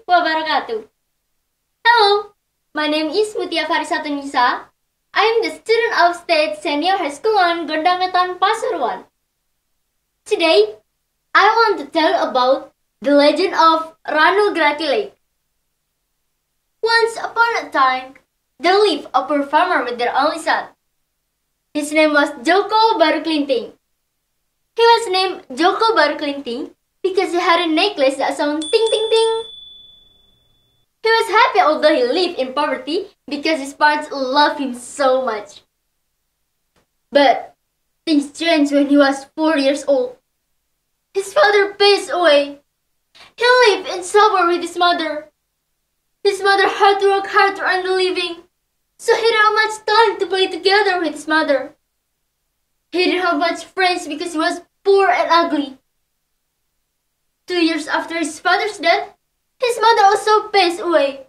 wabarakatuh. Hello, my name is Mutia Farisatun Nisa. I am the student of State Senior High School on GONDANGWETAN Pasuruan. Today, I want to tell about the legend of Ranu Grati Lake. Once upon a time, there lived a poor farmer with their only son. His name was Joko Baruklinting. He was named Joko Baruklinting because he had a necklace that sounded ting ting ting. He was happy although he lived in poverty because his parents loved him so much. But things changed when he was 4 years old. His father passed away. He lived in suburb with his mother. His mother had to work hard to earn a living, so he didn't have much time to play together with his mother. He didn't have much friends because he was poor and ugly. 2 years after his father's death, his mother also passed away.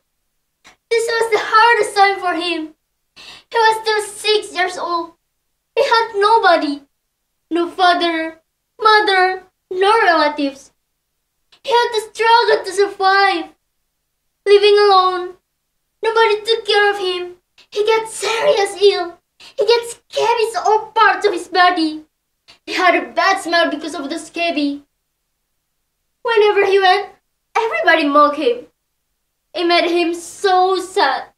This was the hardest time for him. He was still 6 years old. He had nobody. No father, mother, no relatives. He had to struggle to survive. Living alone. Nobody took care of him. He got seriously ill. He got scabies all parts of his body. He had a bad smell because of the scabby. Whenever he went, everybody mocked him. It made him so sad.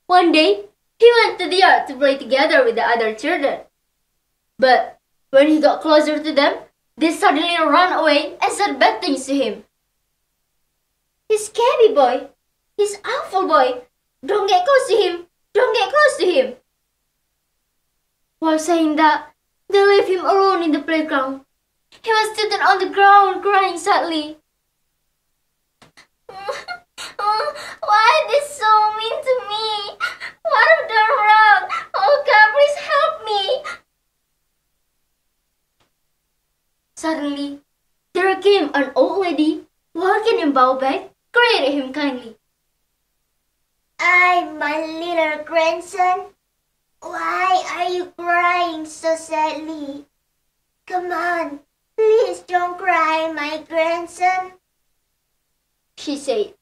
One day, he went to the yard to play together with the other children. But when he got closer to them, they suddenly ran away and said bad things to him. He's scabby boy. He's awful boy. Don't get close to him. Don't get close to him. While saying that, they left him alone in the playground. He was sitting on the ground crying sadly. Why is this so mean to me? What have I done wrong? Oh God, please help me. Suddenly, there came an old lady walking in bowbag, greeted him kindly. "Ay, my little grandson, why are you crying so sadly? Come on, please don't cry, my grandson," she said.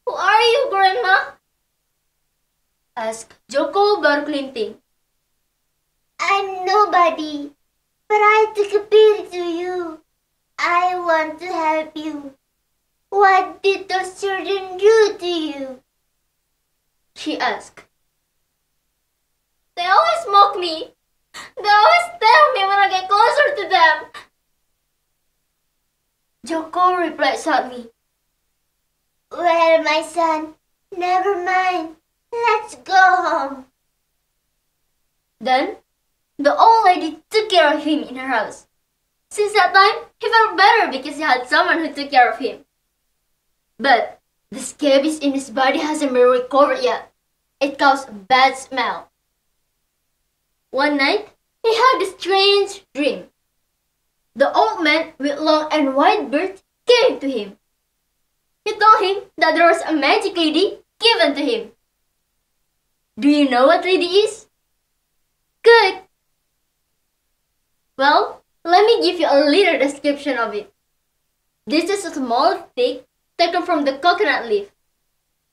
Who are you, Grandma? Asked Joko Baruklinting. "I'm nobody, but I took a pity to you. I want to help you. What did those children do to you?" She asked. They always mock me. They always tell me when I get closer to them. Joko replied sadly. "Well, my son, never mind. Let's go home." Then, the old lady took care of him in her house. Since that time, he felt better because he had someone who took care of him. But the scabies in his body hasn't been recovered yet. It caused a bad smell. One night, he had a strange dream. The old man with long and white beard came to him. He told him that there was a magic lady given to him. Do you know what lady is? Good. Well, let me give you a little description of it. This is a small stick taken from the coconut leaf.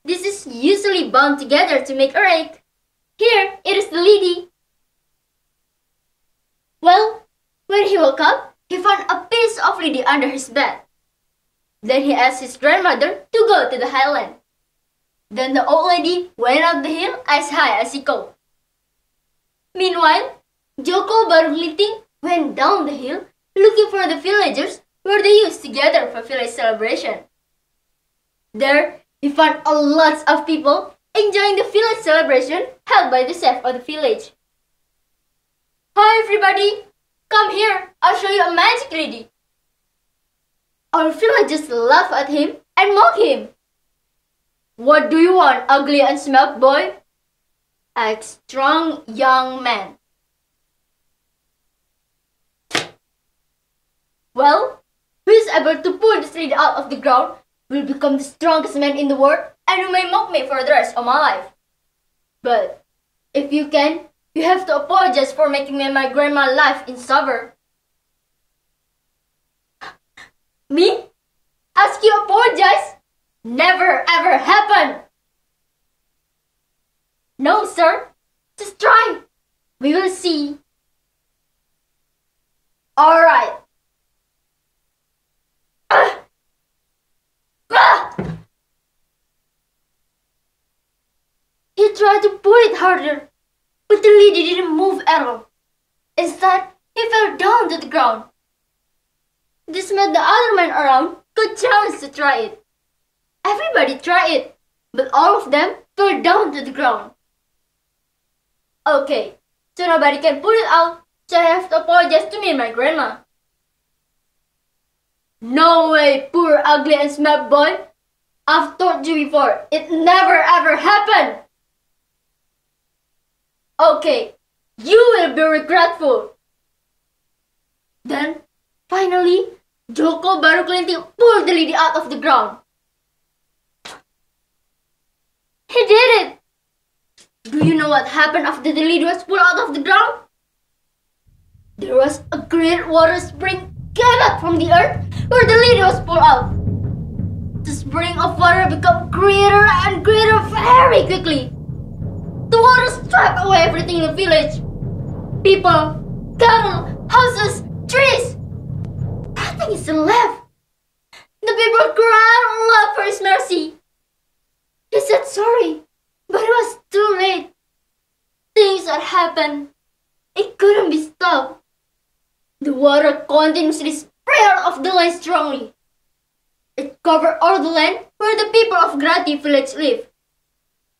This is usually bound together to make a rake. Here, it is the lady. Well, when he woke up, he found a piece of lady under his bed. Then he asked his grandmother to go to the highland. Then the old lady went up the hill as high as he could. Meanwhile, Joko Baruklinting went down the hill looking for the villagers where they used to gather for village celebration. There, he found a lot of people enjoying the village celebration held by the chef of the village. Hi everybody, come here, I'll show you a magic lady. Our villagers laugh at him and mock him. What do you want, ugly and smelt boy? Asked strong young man. Well, who is able to pull this lady out of the ground will become the strongest man in the world and you may mock me for the rest of my life. But if you can, you have to apologize for making me and my grandma life in suburb. Me? ask you apologize? Never ever happened. No, sir. Just try. We will see. Alright. He tried to pull it harder, but the lady didn't move at all. Instead, he fell down to the ground. This made the other men around good chance to try it. Everybody tried it, but all of them fell down to the ground. Okay, so nobody can pull it out, so I have to apologize to me and my grandma. No way, poor ugly and smart boy. I've told you before, it never ever happened. Okay, you will be regretful. Then, finally, Joko baru kelinting pulled the lady out of the ground. He did it! Do you know what happened after the lady was pulled out of the ground? There was a great water spring came up from the earth where the lady was pulled out. The spring of water became greater and greater very quickly. The water swept away everything in the village. People, cattle, houses, trees. Nothing is left. The people cried aloud for his mercy. He said sorry, but it was too late. Things had happened. It couldn't be stopped. The water continuously spread off the land strongly. It covered all the land where the people of Grati village live.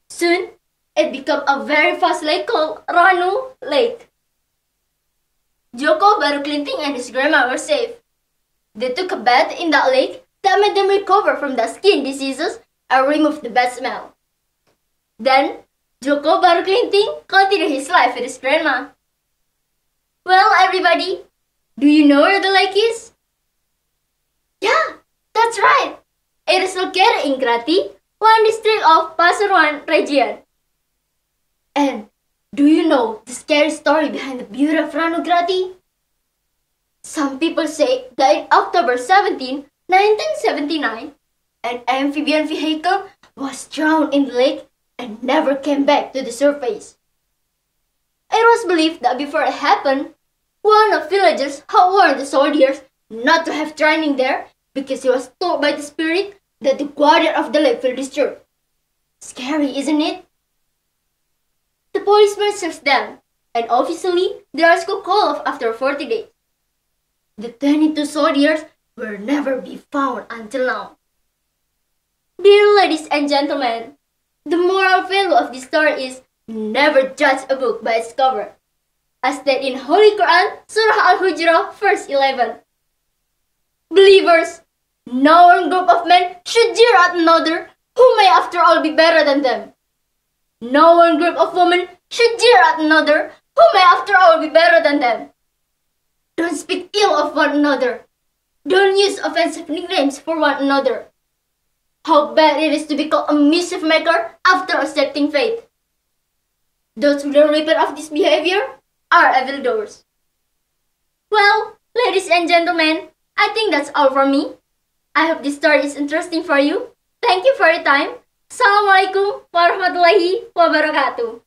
Soon, it became a very fast lake called Ranu Lake. Joko, Baru Klinting, and his grandma were safe. They took a bath in that lake that made them recover from the skin diseases and remove the bad smell. Then, Joko, Baru Klinting continued his life with his grandma. Well, everybody, do you know where the lake is? Yeah, that's right. It is located in Grati, one district of Pasuruan region. And do you know the scary story behind the beauty of Ranu Grati? Some people say that in October 17, 1979, an amphibian vehicle was drowned in the lake and never came back to the surface. It was believed that before it happened, one of the villagers had warned the soldiers not to have training there because he was told by the spirit that the guardian of the lake will disturb. Scary, isn't it? The policemen searched them, and officially the rescue called off after 40 days. The 22 soldiers will never be found until now. Dear ladies and gentlemen, the moral value of this story is never judge a book by its cover, as stated in Holy Quran, Surah Al-Hujrah, verse 11. Believers, no one group of men should jeer at another who may after all be better than them. No one group of women should jeer at another who may after all be better than them. Don't speak ill of one another. Don't use offensive nicknames for one another. How bad it is to be called a mischief maker after accepting faith. Those who don't repent of this behavior are evildoers. Well, ladies and gentlemen, I think that's all from me. I hope this story is interesting for you. Thank you for your time. Assalamualaikum warahmatullahi wabarakatuh.